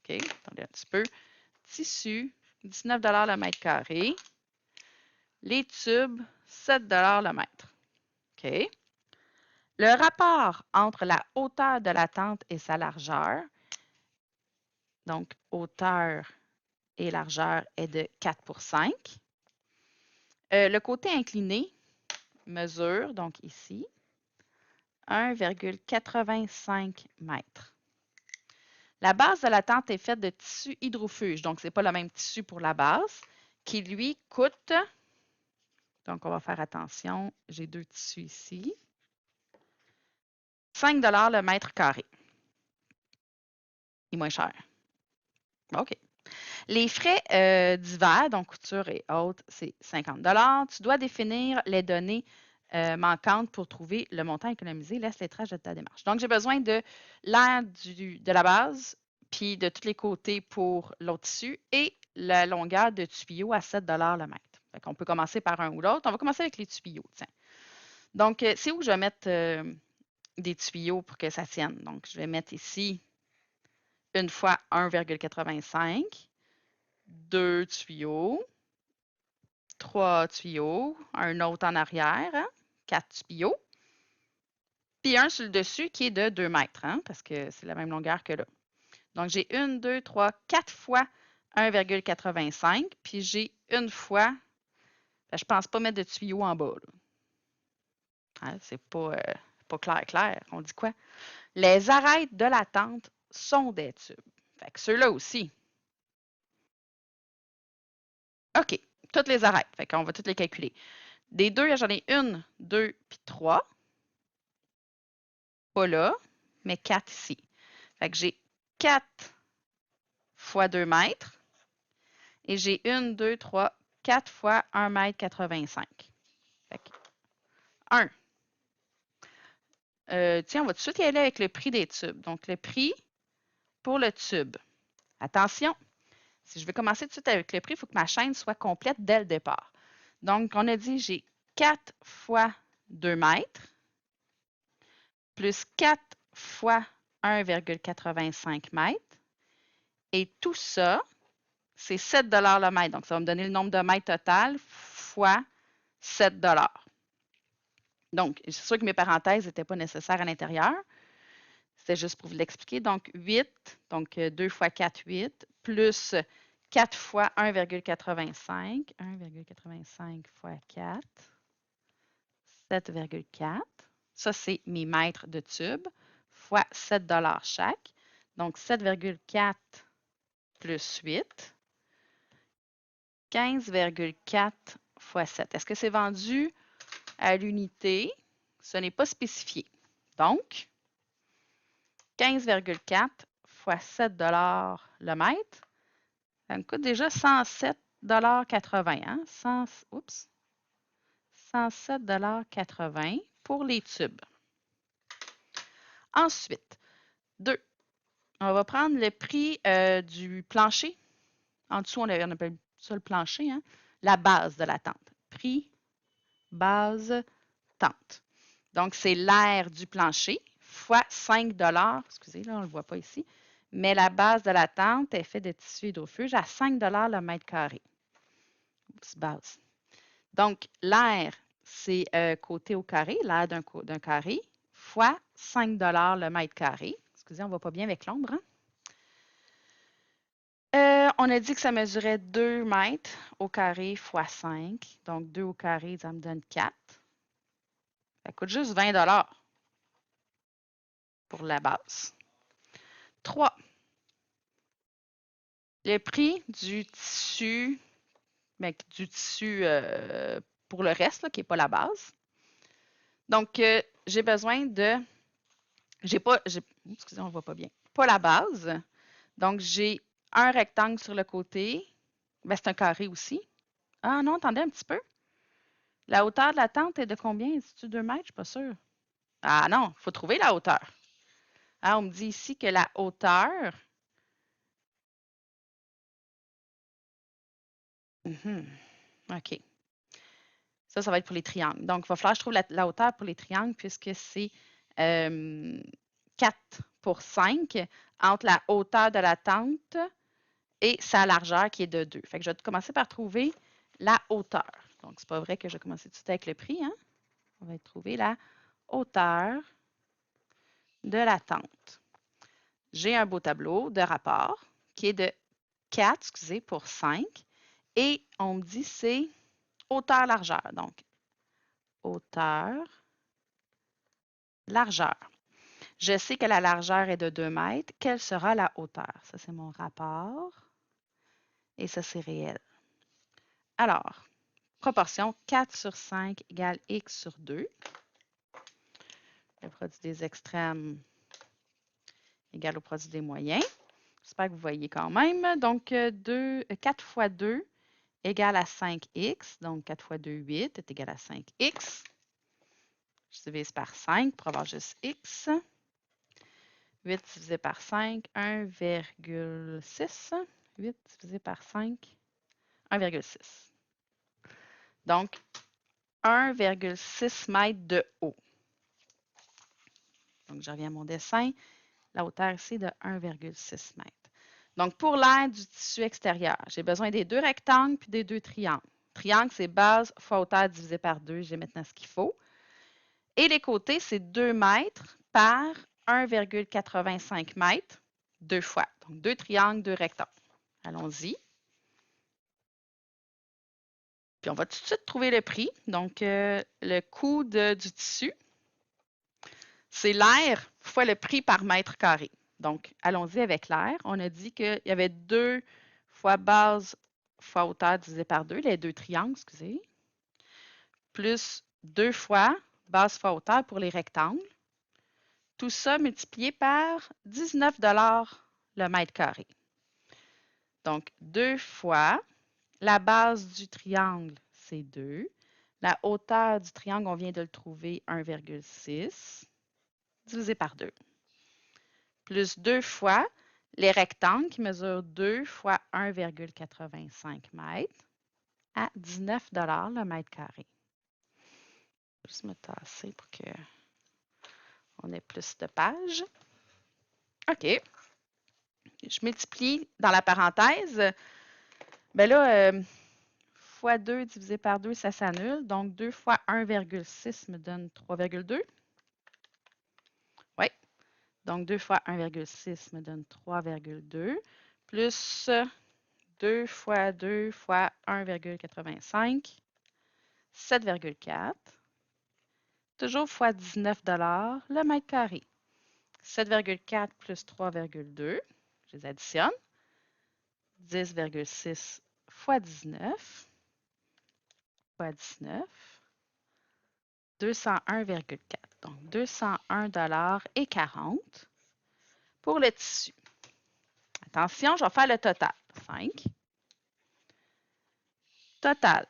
OK? Attendez un petit peu. Tissu, 19 $ le mètre carré. Les tubes, 7 $ le mètre. OK? Le rapport entre la hauteur de la tente et sa largeur, donc hauteur et largeur, est de 4 pour 5. Le côté incliné mesure, donc ici, 1,85 mètres. La base de la tente est faite de tissu hydrofuge, donc ce n'est pas le même tissu pour la base, qui lui coûte, donc on va faire attention, j'ai 2 tissus ici, 5 $ le mètre carré. Il est moins cher. OK. Les frais divers, donc couture et autres, c'est 50 $. Tu dois définir les données manquantes pour trouver le montant économisé. Laisse les traces de ta démarche. Donc, j'ai besoin de l'air de la base, puis de tous les côtés pour l'autre tissu et la longueur de tuyau à 7 $ le mètre. Fait qu'on peut commencer par un ou l'autre. On va commencer avec les tuyaux. Tiens. Donc, c'est où je vais mettre des tuyaux pour que ça tienne. Donc, je vais mettre ici une fois 1,85, 2 tuyaux, 3 tuyaux, un autre en arrière, hein, 4 tuyaux, puis un sur le dessus qui est de 2 mètres, hein, parce que c'est la même longueur que là. Donc, j'ai 1, 2, 3, 4 fois 1,85, puis j'ai une fois, je ne pense pas mettre de tuyaux en bas. Hein, c'est pas clair. On dit quoi? Les arêtes de la tente sont des tubes. Fait que ceux-là aussi. OK, toutes les arêtes. Fait qu'on va toutes les calculer. Des deux, j'en ai 1, 2, puis 3. Pas là, mais 4 ici. Fait que j'ai 4 fois 2 mètres. Et j'ai 1, 2, 3, 4 fois 1 mètre 85. Fait que 1. Tiens, on va tout de suite y aller avec le prix des tubes. Donc, le prix pour le tube. Attention, si je veux commencer tout de suite avec le prix, il faut que ma chaîne soit complète dès le départ. Donc, on a dit, j'ai 4 fois 2 mètres plus 4 fois 1,85 mètres. Et tout ça, c'est 7 $ le mètre. Donc, ça va me donner le nombre de mètres total fois 7 $. Donc, c'est sûr que mes parenthèses n'étaient pas nécessaires à l'intérieur. C'était juste pour vous l'expliquer. Donc, 8, donc 2 fois 4, 8, plus 4 fois 1,85. 1,85 fois 4, 7,4. Ça, c'est mes mètres de tube fois 7 $ chaque. Donc, 7,4 plus 8. 15,4 fois 7. Est-ce que c'est vendu à l'unité? Ce n'est pas spécifié. Donc, 15,4 fois 7 le mètre, ça me coûte déjà 107,80 hein? 107,80 pour les tubes. Ensuite, 2. On va prendre le prix du plancher. En dessous, on appelle ça le plancher, hein? La base de la tente. Prix, base, tente. Donc, c'est l'air du plancher fois 5 excusez, là, on ne le voit pas ici, mais la base de la tente est faite de tissu hydrofuge à 5 le mètre carré. Oups, base. Donc, l'air, c'est côté au carré, l'air d'un carré, fois 5 le mètre carré. Excusez, on ne voit pas bien avec l'ombre. Hein? On a dit que ça mesurait 2 mètres au carré fois 5. Donc, 2 au carré, ça me donne 4. Ça coûte juste 20 pour la base. 3. Le prix du tissu, pour le reste, là, qui n'est pas la base. Donc, j'ai besoin de. Excusez, on ne voit pas bien. Pas la base. Donc, j'ai un rectangle sur le côté. Ben, c'est un carré aussi. Ah non, attendez un petit peu. La hauteur de la tente est de combien? Est-ce 2 mètres? Je ne suis pas sûre. Ah non, il faut trouver la hauteur. Ah, on me dit ici que la hauteur. OK. Ça va être pour les triangles. Donc, il va falloir que je trouve la hauteur pour les triangles puisque c'est 4 pour 5 entre la hauteur de la tente et sa largeur qui est de 2. Fait que je vais commencer par trouver la hauteur. Donc, c'est pas vrai que je vais commencer tout de suite avec le prix. Hein? On va trouver la hauteur de la tente. J'ai un beau tableau de rapport qui est de 4, excusez, pour 5. Et on me dit c'est hauteur-largeur. Donc, hauteur, largeur. Je sais que la largeur est de 2 mètres. Quelle sera la hauteur? Ça, c'est mon rapport. Et ça, c'est réel. Alors, proportion 4 sur 5 égale x sur 2. Le produit des extrêmes égale au produit des moyens. J'espère que vous voyez quand même. Donc, 4 fois 2 égale à 5x. Donc, 4 fois 2, 8 est égal à 5x. Je divise par 5 pour avoir juste x. 8 divisé par 5, 1,6. 8 divisé par 5, 1,6. Donc, 1,6 mètres de haut. Donc, je reviens à mon dessin. La hauteur ici est de 1,6 mètres. Donc, pour l'air du tissu extérieur, j'ai besoin des 2 rectangles puis des 2 triangles. Triangle, c'est base fois hauteur divisé par 2. J'ai maintenant ce qu'il faut. Et les côtés, c'est 2 mètres par 1,85 mètres, 2 fois. Donc, 2 triangles, 2 rectangles. Allons-y. Puis, on va tout de suite trouver le prix. Donc, le coût du tissu, c'est l'air fois le prix par mètre carré. Donc, allons-y avec l'air. On a dit qu'il y avait 2 fois base fois hauteur divisé par 2, les 2 triangles, excusez, plus 2 fois base fois hauteur pour les rectangles. Tout ça multiplié par 19 le mètre carré. Donc, 2 fois la base du triangle, c'est 2. La hauteur du triangle, on vient de le trouver, 1,6 divisé par 2. Plus 2 fois les rectangles qui mesurent 2 fois 1,85 mètres à 19 le mètre carré. Je vais juste me tasser pour qu'on ait plus de pages. OK. Je multiplie dans la parenthèse. Bien là, fois 2 divisé par 2, ça s'annule. Donc, 2 fois 1,6 me donne 3,2. Oui. Donc, 2 fois 1,6 me donne 3,2. Plus 2 fois 2 fois 1,85, 7,4. Toujours fois 19 le mètre carré. 7,4 plus 3,2. Je les additionne. 10,6 fois 19 fois 19. 201,4. Donc, 201,40 $ pour le tissu. Attention, je vais faire le total. 5. Total.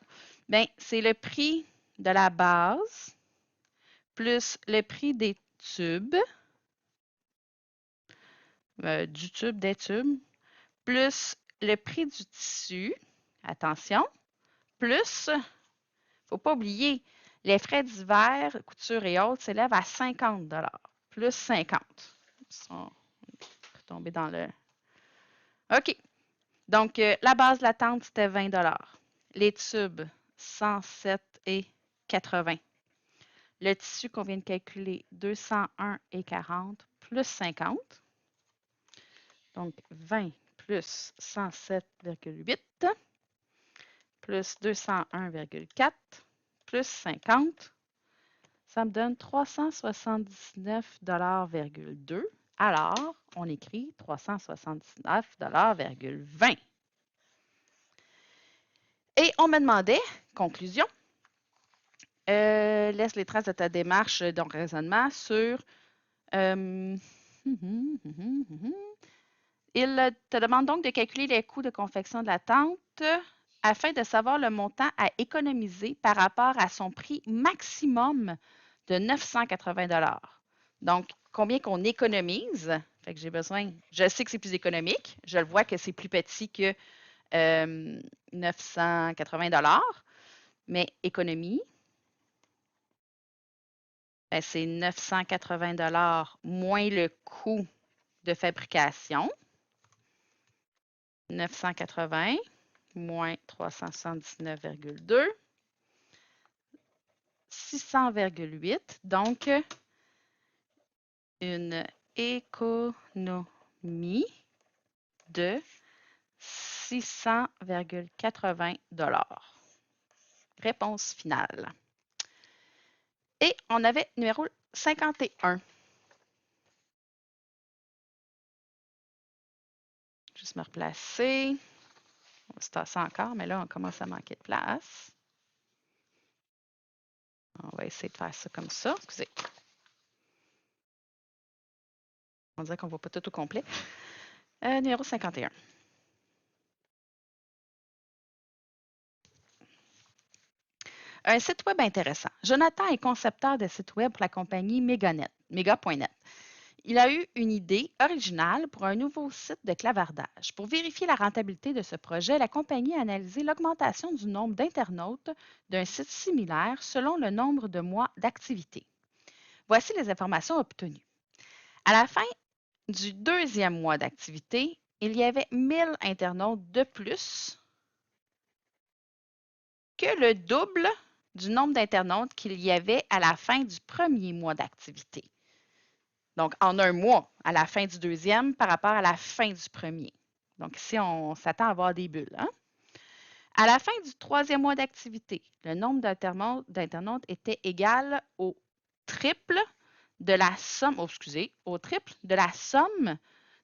Bien, c'est le prix de la base plus le prix des tubes, du tube, des tubes, plus le prix du tissu. Attention. Plus, il ne faut pas oublier, les frais d'hiver, couture et autres s'élèvent à 50 $. Plus 50. On peut tomber dans le... OK. Donc, la base de la tente, c'était 20 $. Les tubes, 107,80 $. Le tissu qu'on vient de calculer, 201,40 plus 50. Donc, 20 plus 107,8 plus 201,4 plus 50. Ça me donne 379,2 $. Alors, on écrit 379,20 $. Et on me demandait, conclusion, laisse les traces de ta démarche de raisonnement sur... il te demande donc de calculer les coûts de confection de la tente afin de savoir le montant à économiser par rapport à son prix maximum de 980 $. Donc, combien qu'on économise? Fait que j'ai besoin, je sais que c'est plus économique, je le vois que c'est plus petit que 980 $, mais économie, ben, c'est 980 $ moins le coût de fabrication. 980 moins 379,2, 600,8. Donc, une économie de 600,80 $. Réponse finale. Et on avait numéro 51. Juste me replacer. On va se tasser encore, mais là, on commence à manquer de place. On va essayer de faire ça comme ça. Excusez. On dirait qu'on ne voit pas tout au complet. Numéro 51. Un site web intéressant. Jonathan est concepteur de site web pour la compagnie Mega.net. Il a eu une idée originale pour un nouveau site de clavardage. Pour vérifier la rentabilité de ce projet, la compagnie a analysé l'augmentation du nombre d'internautes d'un site similaire selon le nombre de mois d'activité. Voici les informations obtenues. À la fin du deuxième mois d'activité, il y avait 1000 internautes de plus que le double du nombre d'internautes qu'il y avait à la fin du premier mois d'activité. Donc, en un mois, à la fin du deuxième par rapport à la fin du premier. Donc, ici, on s'attend à avoir des bulles. Hein? À la fin du troisième mois d'activité, le nombre d'internautes était égal au triple de la somme, au triple de la somme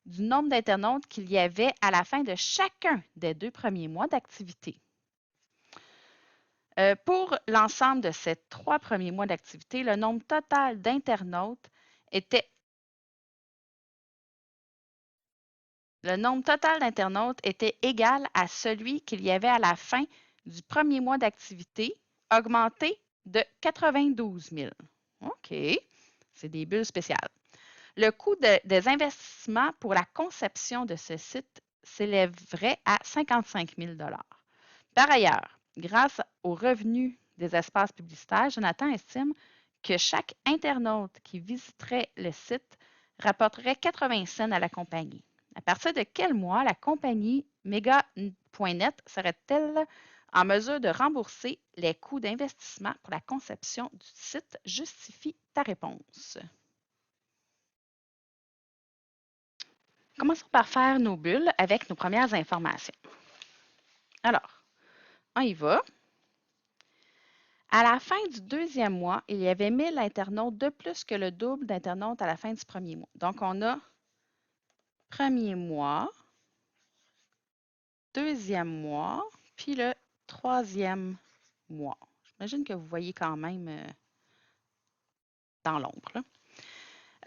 du nombre d'internautes qu'il y avait à la fin de chacun des 2 premiers mois d'activité. Pour l'ensemble de ces 3 premiers mois d'activité, le nombre total d'internautes était égal à celui qu'il y avait à la fin du premier mois d'activité, augmenté de 92 000. OK, c'est des bulles spéciales. Le coût des investissements pour la conception de ce site s'élèverait à 55 000 $. Par ailleurs, grâce aux revenus des espaces publicitaires, Jonathan estime que chaque internaute qui visiterait le site rapporterait 80 cents à la compagnie. À partir de quel mois la compagnie Mega.net serait-elle en mesure de rembourser les coûts d'investissement pour la conception du site? Justifie ta réponse. Commençons par faire nos bulles avec nos premières informations. Alors, on y va. À la fin du deuxième mois, il y avait 1000 internautes de plus que le double d'internautes à la fin du premier mois. Donc, on a premier mois, deuxième mois, puis le troisième mois. J'imagine que vous voyez quand même dans l'ombre.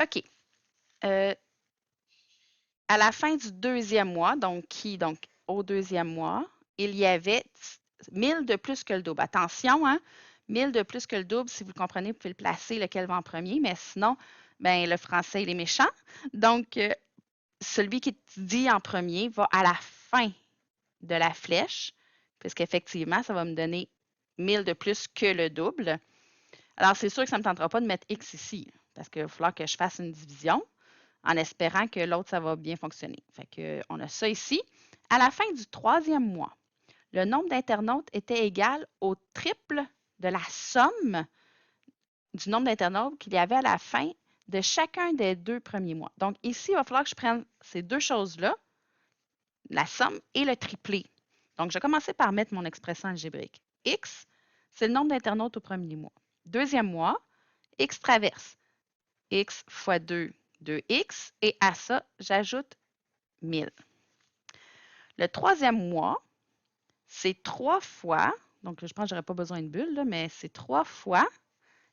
OK. À la fin du deuxième mois, donc au deuxième mois, il y avait 1000 de plus que le double. Attention, hein? 1000 de plus que le double, si vous le comprenez, vous pouvez le placer lequel va en premier, mais sinon, ben, le français, il est méchant. Donc, celui qui dit en premier va à la fin de la flèche, puisqu'effectivement, ça va me donner 1000 de plus que le double. Alors, c'est sûr que ça ne me tentera pas de mettre X ici, parce qu'il va falloir que je fasse une division en espérant que l'autre, ça va bien fonctionner. Fait que, on a ça ici. À la fin du troisième mois, le nombre d'internautes était égal au triple de la somme du nombre d'internautes qu'il y avait à la fin de chacun des 2 premiers mois. Donc, ici, il va falloir que je prenne ces deux choses-là, la somme et le triplé. Donc, je vais commencer par mettre mon expression algébrique. X, c'est le nombre d'internautes au premier mois. Deuxième mois, X traverse. X fois 2, 2X. Et à ça, j'ajoute 1000. Le troisième mois, c'est 3 fois, donc je pense que je n'aurais pas besoin de bulle, là, mais c'est 3 fois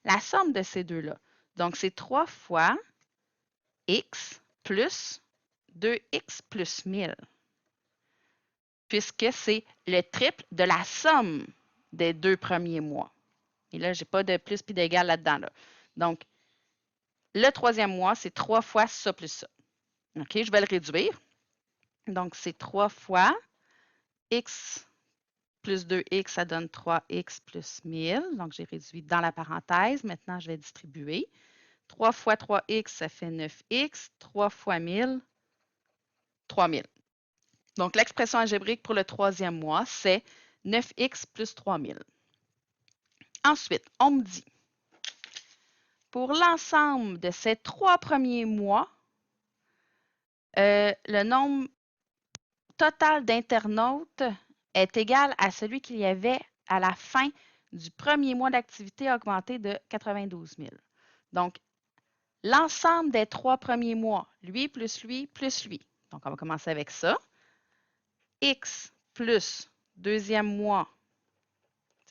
la somme de ces deux-là. Donc, c'est 3 fois X plus 2X plus 1000, puisque c'est le triple de la somme des 2 premiers mois. Et là, je n'ai pas de plus puis d'égal là-dedans. Là. Donc, le troisième mois, c'est 3 fois ça plus ça. OK, je vais le réduire. Donc, c'est 3 fois X plus 2X, ça donne 3X plus 1000. Donc, j'ai réduit dans la parenthèse. Maintenant, je vais distribuer. 3 fois 3X, ça fait 9X. 3 fois 1000, 3000. Donc, l'expression algébrique pour le troisième mois, c'est 9X plus 3000. Ensuite, on me dit, pour l'ensemble de ces 3 premiers mois, le nombre total d'internautes est égal à celui qu'il y avait à la fin du premier mois d'activité augmenté de 92 000. Donc, l'ensemble des 3 premiers mois, lui plus lui plus lui. Donc, on va commencer avec ça. X plus deuxième mois,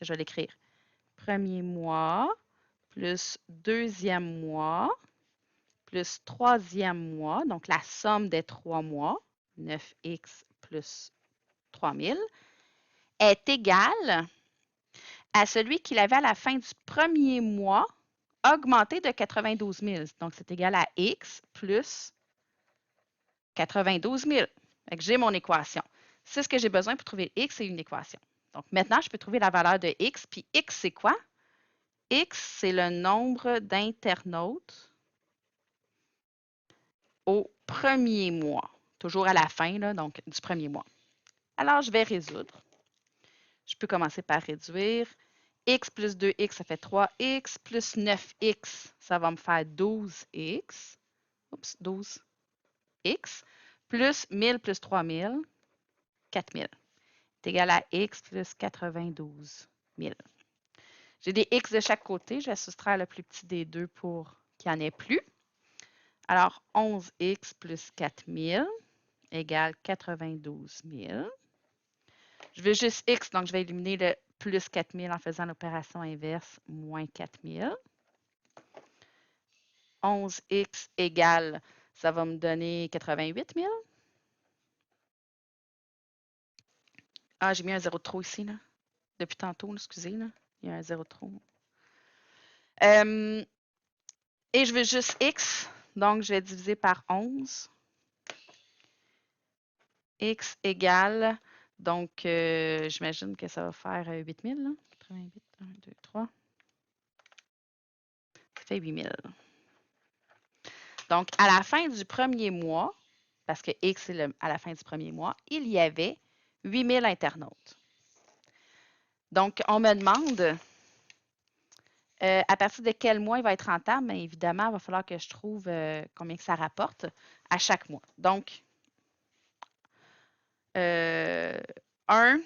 je vais l'écrire, premier mois plus deuxième mois plus troisième mois, donc la somme des 3 mois, 9X plus 3000, est égale à celui qu'il avait à la fin du premier mois, augmenté de 92 000. Donc, c'est égal à X plus 92 000. J'ai mon équation. C'est ce que j'ai besoin pour trouver X et une équation. Donc, maintenant, je peux trouver la valeur de X. Puis, X, c'est quoi? X, c'est le nombre d'internautes au premier mois. Toujours à la fin, là, donc, du premier mois. Alors, je vais résoudre. Je peux commencer par réduire. X plus 2X, ça fait 3X, plus 9X, ça va me faire 12X. Oups, 12X, plus 1000 plus 3000, 4000. C'est égal à X plus 92 000. J'ai des X de chaque côté. Je vais soustraire le plus petit des deux pour qu'il n'y en ait plus. Alors, 11X plus 4000 égale 92 000. Je veux juste X, donc je vais éliminer le plus 4000 en faisant l'opération inverse, moins 4000. 11X égale, ça va me donner 88 000. Ah, j'ai mis un zéro de trop ici, là. Depuis tantôt, excusez, là. Il y a un zéro de trop. Et je veux juste X, donc je vais diviser par 11. X égale, donc j'imagine que ça va faire 8000, là. 88, 1, 2, 3. Ça fait 8000. Donc, à la fin du premier mois, parce que X est à la fin du premier mois, il y avait 8000 internautes. Donc, on me demande à partir de quel mois il va être rentable, mais évidemment, il va falloir que je trouve combien que ça rapporte à chaque mois. Donc, 1,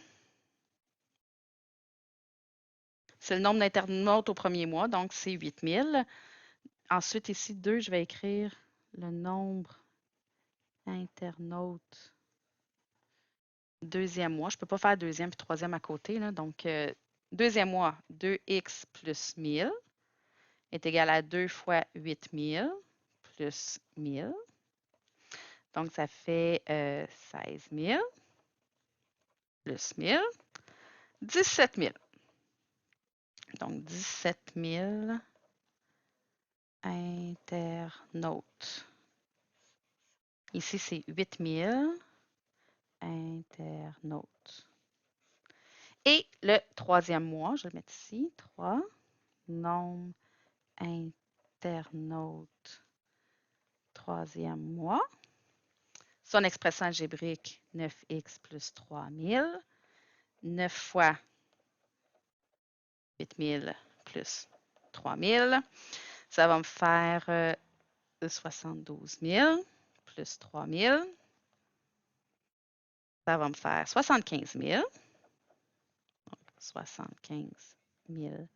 c'est le nombre d'internautes au premier mois, donc c'est 8000. Ensuite, ici, 2, je vais écrire le nombre d'internautes deuxième mois. Je ne peux pas faire deuxième puis troisième à côté, là. Donc, deuxième mois, 2x plus 1000 est égal à 2 fois 8000 plus 1000. Donc, ça fait 16 000 plus 1000, 17 000. Donc, 17 000 internautes. Ici, c'est 8 000 internautes. Et le troisième mois, je vais le mettre ici, 3, nombre internautes, troisième mois. Son expression algébrique, 9x plus 3000. 9 fois 8000 plus 3000. Ça va me faire 72 000 plus 3000. Ça va me faire 75 000. Donc, 75 000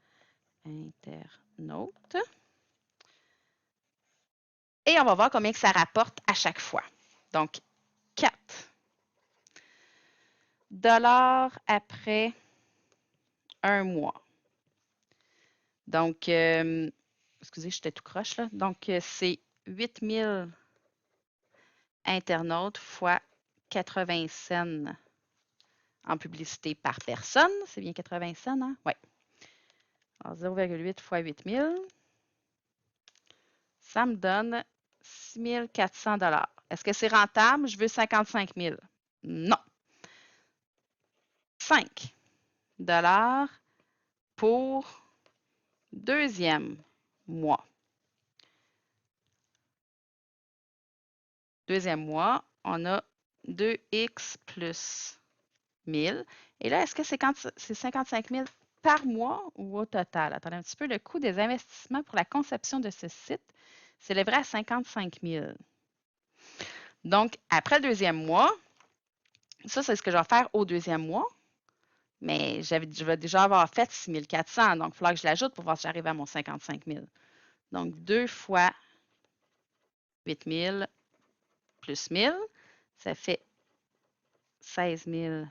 internautes. Et on va voir combien que ça rapporte à chaque fois. Donc, 4 dollars après un mois. Donc, excusez, j'étais tout croche là. Donc, c'est 8000 internautes fois 80 cents en publicité par personne. C'est bien 80 cents, hein? Oui. Alors, 0,8 fois 8000, ça me donne 6400 $. Est-ce que c'est rentable? Je veux 55 000. Non. 5 $ pour deuxième mois. Deuxième mois, on a 2x plus 1000. Et là, est-ce que c'est 55 000 par mois ou au total? Attendez un petit peu. Le coût des investissements pour la conception de ce site s'élèverait à 55 000. Donc, après le deuxième mois, ça, c'est ce que je vais faire au deuxième mois. Mais je vais déjà avoir fait 6 400. Donc, il va falloir que je l'ajoute pour voir si j'arrive à mon 55 000. Donc, 2 fois 8 000 plus 1000, ça fait 16 000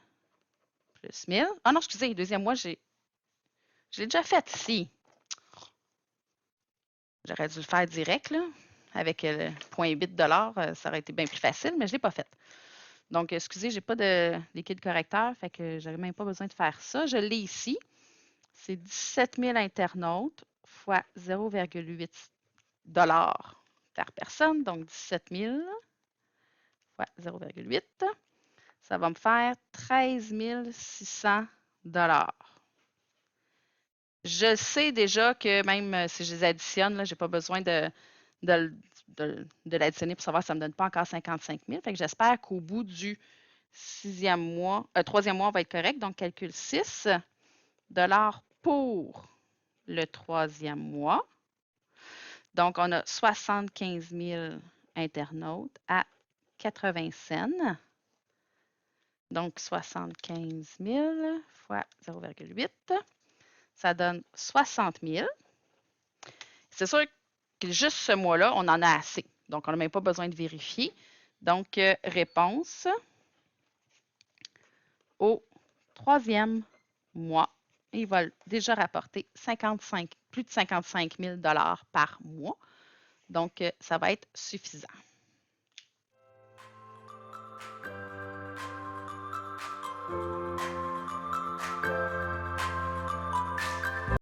plus 1000. Ah non, excusez, le deuxième mois, j'ai déjà fait ici. J'aurais dû le faire direct, là, avec le 0,8 $. Ça aurait été bien plus facile, mais je ne l'ai pas fait. Donc, excusez, je n'ai pas de liquide correcteur, fait que je n'avais même pas besoin de faire ça. Je l'ai ici. C'est 17 000 internautes fois 0,8 $ par personne. Donc, 17 000 fois 0,8. Ça va me faire 13 600 $. Je sais déjà que même si je les additionne, je n'ai pas besoin de l'additionner pour savoir si ça ne me donne pas encore 55 000. Fait que j'espère qu'au bout du troisième mois, on va être correct. Donc, calcul 6 $ pour le troisième mois. Donc, on a 75 000 internautes à 80 cents. Donc, 75 000 fois 0,8, ça donne 60 000. C'est sûr que juste ce mois-là, on en a assez. Donc, on n'a même pas besoin de vérifier. Donc, réponse au troisième mois. Il va déjà rapporter plus de 55 000 $ par mois. Donc, ça va être suffisant.